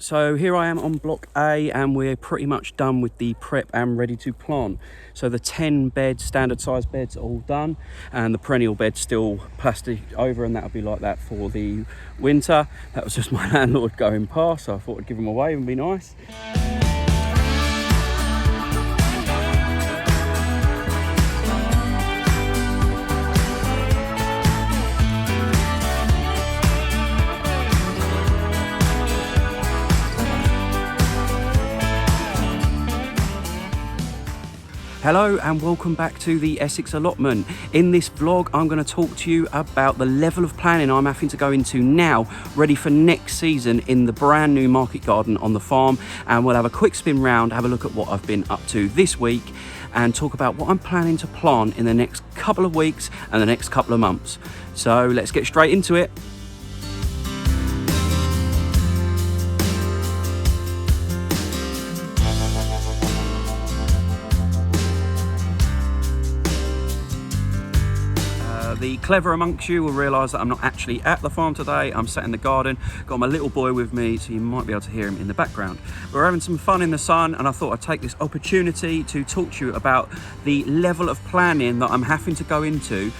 So here I am on block A and we're pretty much done with the prep and ready to plant. So the 10 bed standard size beds are all done and the perennial bed's still plastic over, and that'll be like that for the winter. That was just my landlord going past, so I thought I'd give him away and be nice. Hello and welcome back to the Essex allotment. In this vlog, I'm going to talk to you about the level of planning I'm having to go into now, ready for next season in the brand new market garden on the farm. And we'll have a quick spin round, have a look at what I've been up to this week and talk about what I'm planning to plant in the next couple of weeks and the next couple of months. So let's get straight into it. The clever amongst you will realise that I'm not actually at the farm today. I'm sat in the garden, got my little boy with me, so you might be able to hear him in the background. We're having some fun in the sun, and I thought I'd take this opportunity to talk to you about the level of planning that I'm having to go into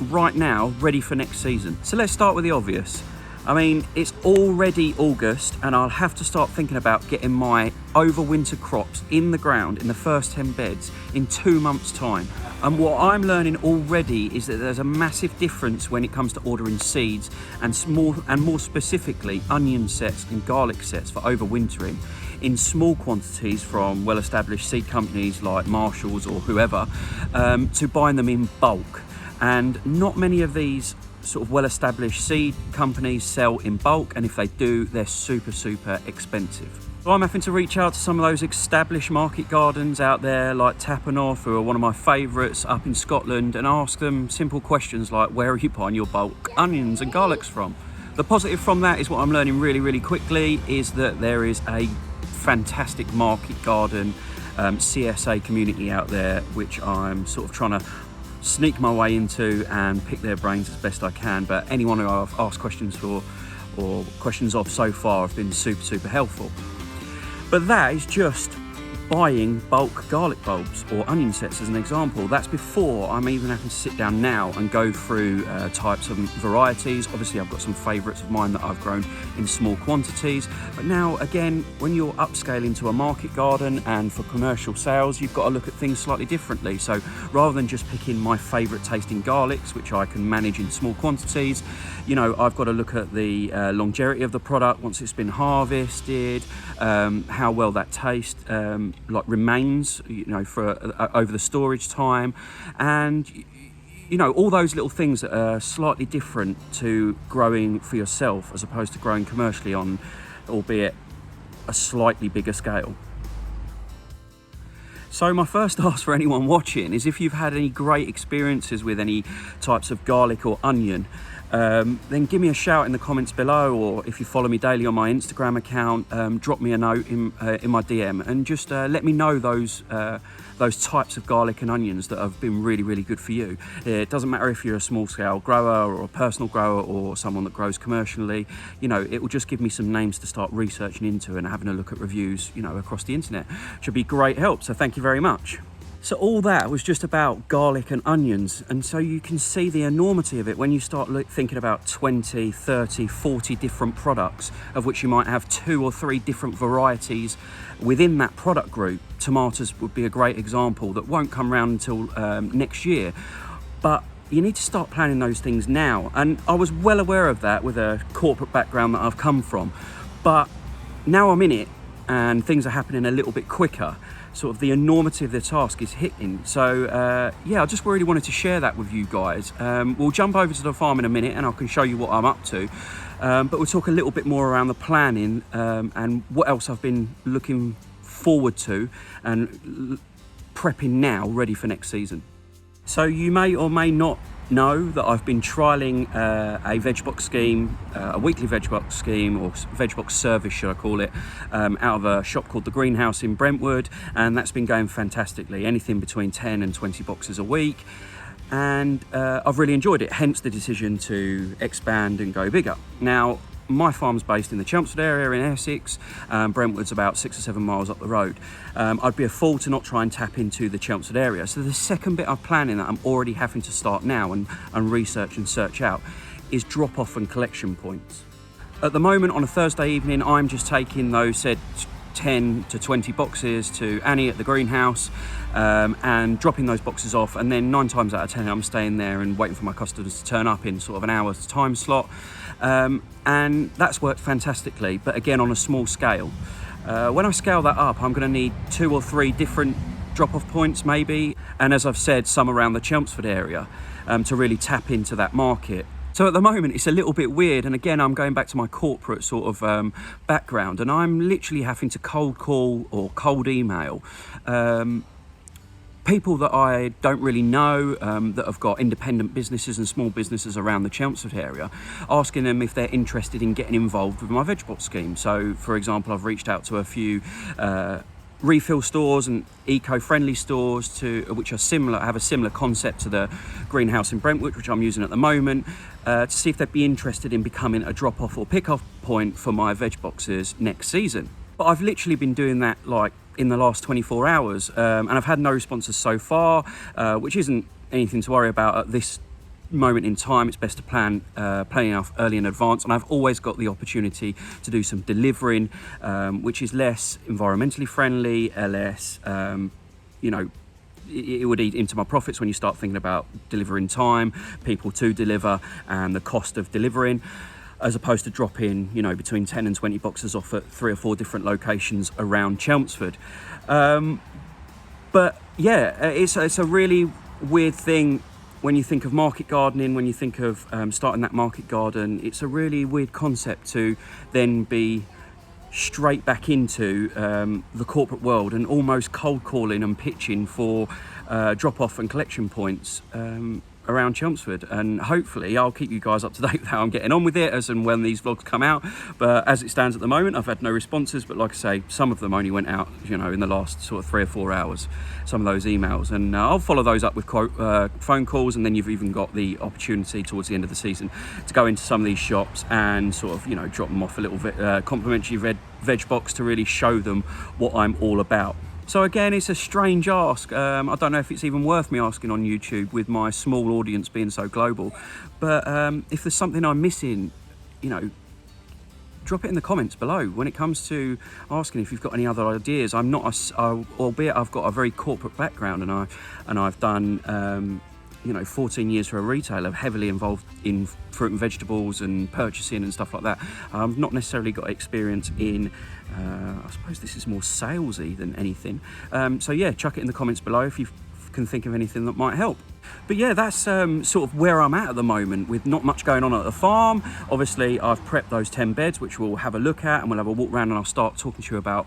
right now, ready for next season. So let's start with the obvious. I mean, it's already August and I'll have to start thinking about getting my overwinter crops in the ground in the first 10 beds in 2 months' time. And what I'm learning already is that there's a massive difference when it comes to ordering seeds and more specifically onion sets and garlic sets for overwintering in small quantities from well-established seed companies like Marshall's or whoever, to buying them in bulk. And not many of these sort of well-established seed companies sell in bulk, and if they do, they're super expensive. So I'm having to reach out to some of those established market gardens out there like Tappenoff, who are one of my favourites up in Scotland, and ask them simple questions like, where are you buying your bulk onions and garlics from? The positive from that is what I'm learning really quickly is that there is a fantastic market garden CSA community out there, which I'm sort of trying to sneak my way into and pick their brains as best I can. But anyone who I've asked questions for or questions of so far have been super helpful. But that is just buying bulk garlic bulbs or onion sets as an example. That's before I'm even having to sit down now and go through types of varieties. Obviously I've got some favourites of mine that I've grown in small quantities, but now again, when you're upscaling to a market garden and for commercial sales, you've got to look at things slightly differently. So rather than just picking my favourite tasting garlics, which I can manage in small quantities, you know, I've got to look at the longevity of the product once it's been harvested, how well that tastes like remains, you know, for over the storage time, and you know, all those little things that are slightly different to growing for yourself as opposed to growing commercially on, albeit a slightly bigger scale. So my first ask for anyone watching is if you've had any great experiences with any types of garlic or onion, then give me a shout in the comments below, or if you follow me daily on my Instagram account, drop me a note in my DM and just let me know those types of garlic and onions that have been really good for you. It doesn't matter if you're a small scale grower or a personal grower or someone that grows commercially, you know, it will just give me some names to start researching into and having a look at reviews, you know, across the internet. Should be great help, so thank you very much. So all that was just about garlic and onions, and so you can see the enormity of it when you start thinking about 20, 30, 40 different products, of which you might have 2 or 3 different varieties within that product group. Tomatoes would be a great example that won't come around until next year, but you need to start planning those things now. And I was well aware of that with a corporate background that I've come from, but now I'm in it and things are happening a little bit quicker. Sort of the enormity of the task is hitting. So yeah, I just really wanted to share that with you guys. We'll jump over to the farm in a minute and I can show you what I'm up to. But we'll talk a little bit more around the planning and what else I've been looking forward to and prepping now, ready for next season. So you may or may not know that I've been trialling a veg box scheme, a weekly veg box scheme, or veg box service should I call it, out of a shop called The Greenhouse in Brentwood, and that's been going fantastically, anything between 10 and 20 boxes a week, and I've really enjoyed it, hence the decision to expand and go bigger. Now my farm's based in the Chelmsford area in Essex. Brentwood's about 6 or 7 miles up the road. I'd be a fool to not try and tap into the Chelmsford area. So the second bit I'm planning that I'm already having to start now and research and search out is drop-off and collection points. At the moment, on a Thursday evening, I'm just taking those said 10 to 20 boxes to Annie at the greenhouse and dropping those boxes off, and then 9 times out of 10 I'm staying there and waiting for my customers to turn up in sort of an hour's time slot, and that's worked fantastically, but again on a small scale. When I scale that up, I'm going to need 2 or 3 different drop-off points maybe, and as I've said, some around the Chelmsford area to really tap into that market. So at the moment it's a little bit weird, and again I'm going back to my corporate sort of background, and I'm literally having to cold call or cold email people that I don't really know, that have got independent businesses and small businesses around the Chelmsford area, asking them if they're interested in getting involved with my veg box scheme. So for example, I've reached out to a few refill stores and eco-friendly stores which are similar, have a similar concept to the greenhouse in Brentwood, which I'm using at the moment, to see if they'd be interested in becoming a drop-off or pick-off point for my veg boxes next season. But I've literally been doing that like in the last 24 hours, and I've had no responses so far, which isn't anything to worry about at this moment in time. It's best to plan enough early in advance, and I've always got the opportunity to do some delivering, which is less environmentally friendly, less, it would eat into my profits when you start thinking about delivering time, people to deliver, and the cost of delivering, as opposed to dropping, between 10 and 20 boxes off at 3 or 4 different locations around Chelmsford. But yeah, it's a really weird thing when you think of market gardening, when you think of starting that market garden. It's a really weird concept to then be straight back into the corporate world and almost cold calling and pitching for drop-off and collection points around Chelmsford. And hopefully I'll keep you guys up to date with how I'm getting on with it as and when these vlogs come out. But as it stands at the moment, I've had no responses, but like I say, some of them only went out in the last sort of 3 or 4 hours, some of those emails, and I'll follow those up with phone calls. And then you've even got the opportunity towards the end of the season to go into some of these shops and sort of drop them off a little complimentary veg box to really show them what I'm all about. So again, it's a strange ask. I don't know if it's even worth me asking on YouTube with my small audience being so global. But if there's something I'm missing, drop it in the comments below. When it comes to asking if you've got any other ideas, I'm not, albeit I've got a very corporate background, and I've done 14 years for a retailer, heavily involved in fruit and vegetables and purchasing and stuff like that. I've not necessarily got experience in, I suppose this is more salesy than anything. So yeah, chuck it in the comments below if you can think of anything that might help. But yeah, that's sort of where I'm at the moment, with not much going on at the farm. Obviously, I've prepped those 10 beds, which we'll have a look at, and we'll have a walk around, and I'll start talking to you about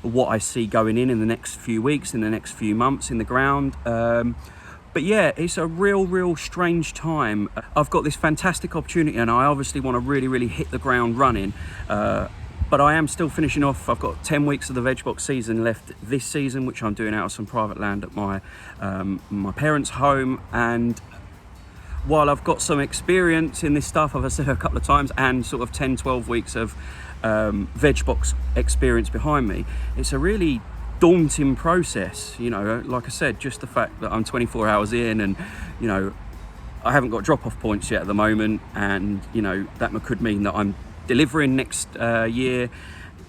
what I see going in the next few weeks, in the next few months in the ground. But yeah, it's a real strange time. I've got this fantastic opportunity, and I obviously want to really hit the ground running. But I am still finishing off. I've got 10 weeks of the veg box season left this season, which I'm doing out of some private land at my parents' home. And while I've got some experience in this stuff, as I said a couple of times, and sort of 10-12 weeks of veg box experience behind me, it's a really daunting process. Like I said, just the fact that I'm 24 hours in, and I haven't got drop-off points yet at the moment, and that could mean that I'm delivering next year,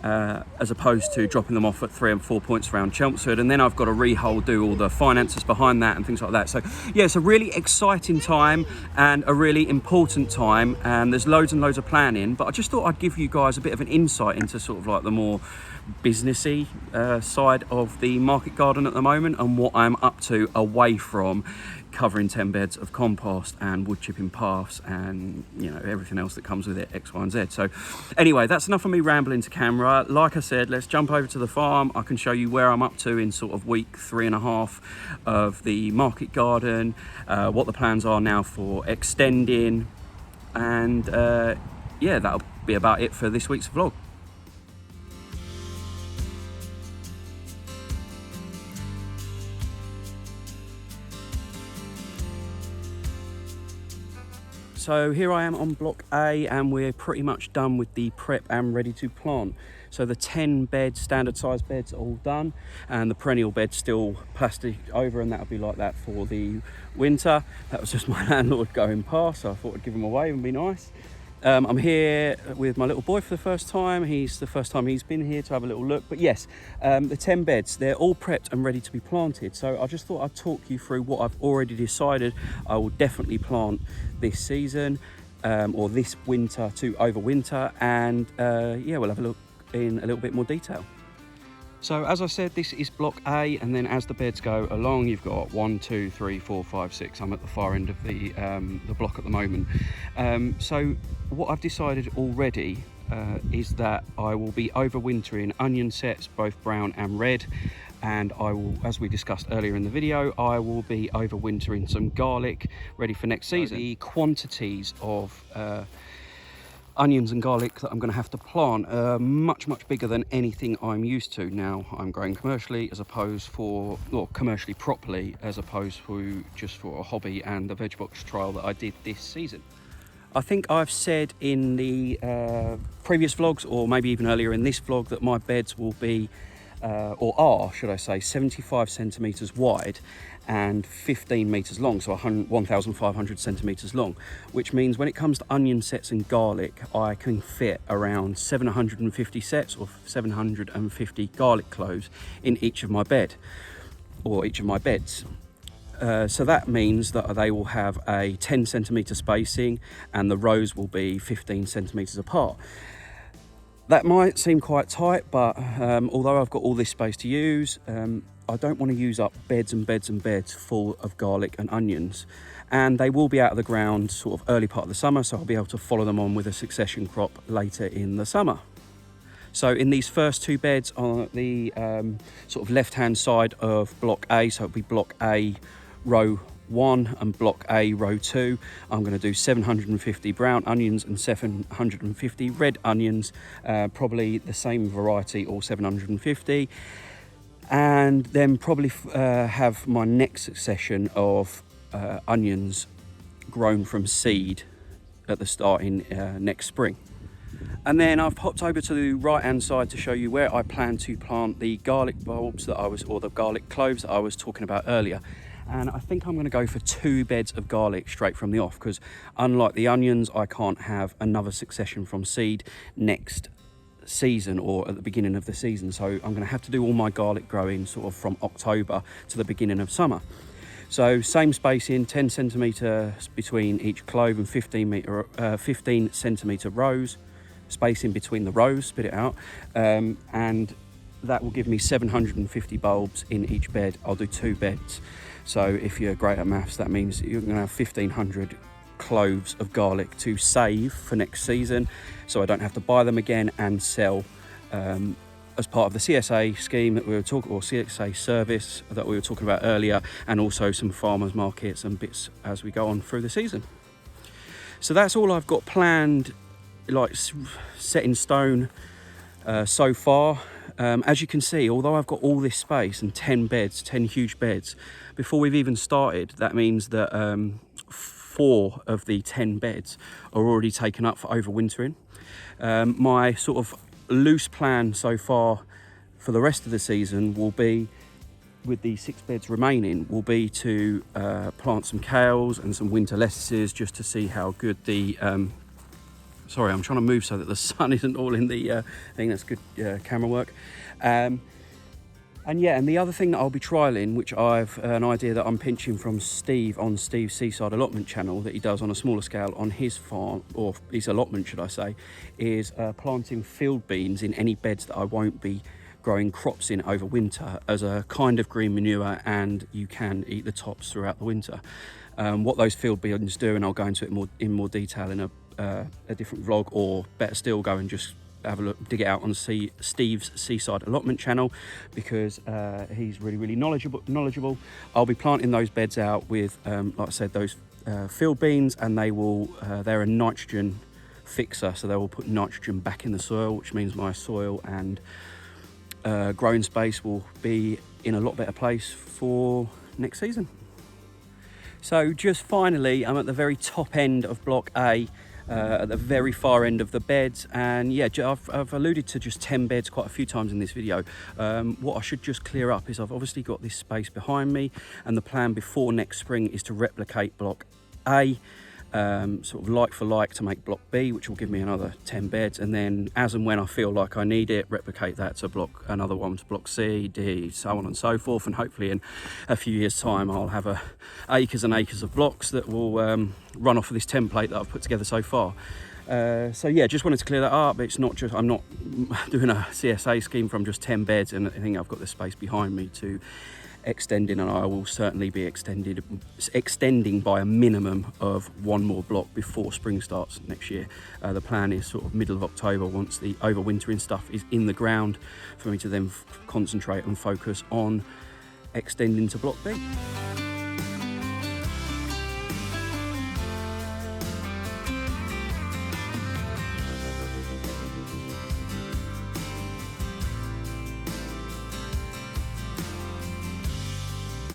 as opposed to dropping them off at 3 and 4 points around Chelmsford, and then I've got to do all the finances behind that and things like that. So yeah, it's a really exciting time and a really important time, and there's loads and loads of planning. But I just thought I'd give you guys a bit of an insight into sort of like the more businessy side of the market garden at the moment, and what I'm up to away from covering 10 beds of compost and wood chipping paths and everything else that comes with it, X, Y and Z. So anyway, that's enough of me rambling to camera. Like I said, let's jump over to the farm. I can show you where I'm up to in sort of week 3.5 of the market garden, what the plans are now for extending, and yeah, that'll be about it for this week's vlog. so here I am on block A, and we're pretty much done with the prep and ready to plant. So the 10 beds, standard size beds, are all done, and the perennial bed's still plastic over, and that'll be like that for the winter. That was just my landlord going past, so I thought I'd give him a wave and be nice. I'm here with my little boy for the first time. It's the first time he's been here to have a little look. But yes, the 10 beds, they're all prepped and ready to be planted. So I just thought I'd talk you through what I've already decided I will definitely plant this season, or this winter to overwinter. And yeah, we'll have a look in a little bit more detail. So as I said, this is block A, and then as the beds go along, you've got 1, 2, 3, 4, 5, 6. I'm at the far end of the block at the moment. So what I've decided already is that I will be overwintering onion sets, both brown and red, and I will, as we discussed earlier in the video, I will be overwintering some garlic ready for next season. The quantities of onions and garlic that I'm going to have to plant are much bigger than anything I'm used to. Now I'm growing commercially commercially properly, as opposed to just for a hobby and the veg box trial that I did this season. I think I've said in the previous vlogs, or maybe even earlier in this vlog, that my beds will be should I say 75 centimeters wide and 15 meters long, so 1,500 centimeters long, which means when it comes to onion sets and garlic, I can fit around 750 sets or 750 garlic cloves in each of my beds. So that means that they will have a 10 centimeter spacing, and the rows will be 15 centimeters apart. That might seem quite tight, but although I've got all this space to use, I don't want to use up beds and beds and beds full of garlic and onions. And they will be out of the ground sort of early part of the summer, so I'll be able to follow them on with a succession crop later in the summer. So in these first 2 beds on the sort of left-hand side of block A, so it'll be block A row 1 and block A row 2, I'm going to do 750 brown onions and 750 red onions, probably the same variety, or 750, and then probably have my next succession of onions grown from seed at the start in next spring. And then I've popped over to the right hand side to show you where I plan to plant the garlic bulbs or the garlic cloves that I was talking about earlier. And I think I'm going to go for 2 beds of garlic straight from the off, because unlike the onions, I can't have another succession from seed next season or at the beginning of the season. So I'm going to have to do all my garlic growing sort of from October to the beginning of summer. So same spacing, 10 centimeters between each clove and 15 centimeter rows, spacing between the rows, spit it out, and that will give me 750 bulbs in each bed. I'll do 2 beds. So if you're great at maths, that means you're going to have 1,500 cloves of garlic to save for next season, so I don't have to buy them again and sell as part of the CSA scheme that we were talking, or CSA service that we were talking about earlier, and also some farmers markets and bits as we go on through the season. So that's all I've got planned, like set in stone so far. As you can see, although I've got all this space and 10 beds, 10 huge beds, before we've even started, that means that 4 of the 10 beds are already taken up for overwintering. My sort of loose plan so far for the rest of the season will be, with the 6 beds remaining, will be to plant some kales and some winter lettuces, just to see how good the sorry, I'm trying to move so that the sun isn't all in the thing. That's good camera work. And the other thing that I'll be trialling, which I've an idea that I'm pinching from Steve on Steve's Seaside Allotment channel, that he does on a smaller scale on his farm, or his allotment should I say, is planting field beans in any beds that I won't be growing crops in over winter, as a kind of green manure, and you can eat the tops throughout the winter. What those field beans do, and I'll go into it in more detail in a different vlog, or better still, go and just have a look, dig it out on Steve's Seaside Allotment channel, because he's really knowledgeable. I'll be planting those beds out with, like I said, those field beans, and they're a nitrogen fixer, so they will put nitrogen back in the soil, which means my soil and growing space will be in a lot better place for next season. So just finally, I'm at the very top end of block A, at the very far end of the beds, and yeah, I've alluded to just 10 beds quite a few times in this video. What I should just clear up is I've obviously got this space behind me, and the plan before next spring is to replicate block A, sort of like for like, to make block B, which will give me another 10 beds, and then as and when I feel like I need it, replicate that to another one to block C, D, so on and so forth, and hopefully in a few years time I'll have acres and acres of blocks that will run off of this template that I've put together so far. So yeah, just wanted to clear that up. It's not just, I'm not doing a CSA scheme from just 10 beds, and I think I've got the space behind me to extending, and I will certainly be extending by a minimum of one more block before spring starts next year. The plan is sort of middle of October, once the overwintering stuff is in the ground, for me to then concentrate and focus on extending to block B.